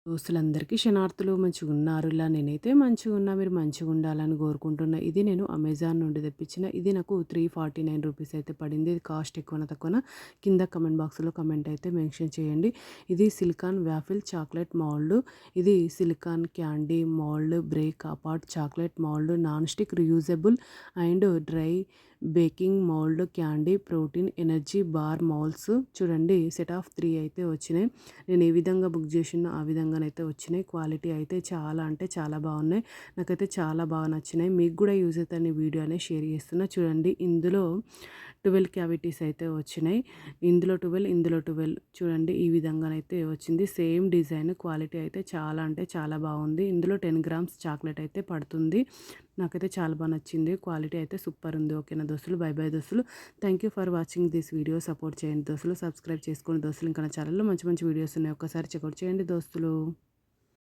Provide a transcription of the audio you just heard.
దోస్తులందరికీ క్షణార్థులు మంచిగున్నారు. ఇలా నేనైతే మంచిగున్నా. మీరు మంచిగుండాలని కోరుకుంటున్నా. ఇది నేను అమెజాన్ నుండి తెప్పించిన. ఇది నాకు 349 రూపీస్ అయితే పడింది. ఇది కాస్ట్ ఎక్కువనా తక్కువనా కింద కమెంట్ బాక్స్‌లో కమెంట్ అయితే మెన్షన్ చేయండి. ఇది సిలికాన్ వాఫిల్ చాక్లెట్ మౌల్డ్. ఇది silicon candy mould, break apart chocolate mould, non stick reusable and dry baking mould, candy protein energy bar moulds. చూడండి సెట్ ఆఫ్ 3 అయితే వచ్చినాయి. నేను ఏ విధంగా బుక్ చేసినో ఆ విధంగానైతే వచ్చినాయి. క్వాలిటీ అయితే చాలా అంటే చాలా బాగున్నాయి. నాకైతే చాలా బాగా నచ్చినాయి. మీకు కూడా యూజ్ అవుతాయని వీడియో అనేది షేర్ చేస్తున్నా. చూడండి ఇందులో 12 క్యావిటీస్ అయితే వచ్చినాయి. ఇందులో 12, ఇందులో 12. చూడండి ఈ విధంగానైతే వచ్చింది. సేమ్ డిజైన్, క్వాలిటీ అయితే చాలా అంటే చాలా బాగుంది. ఇందులో 10 గ్రామ్స్ చాక్లెట్ అయితే పడుతుంది. నాకైతే చాలా బాగా నచ్చింది. క్వాలిటీ అయితే సూపర్ ఉంది. ఓకేనా దోస్తులు, బై బై దోస్తులు. Thank you for watching this video. Support చేయండి దోస్తులు, సబ్స్క్రైబ్ చేసుకోండి దోస్తులు. ఇంకా నా ఛానల్లో మంచి మంచి వీడియోస్ ఉన్నాయి. ఒక్కసారి చెక్అవుట్ చేయండి దోస్తులు.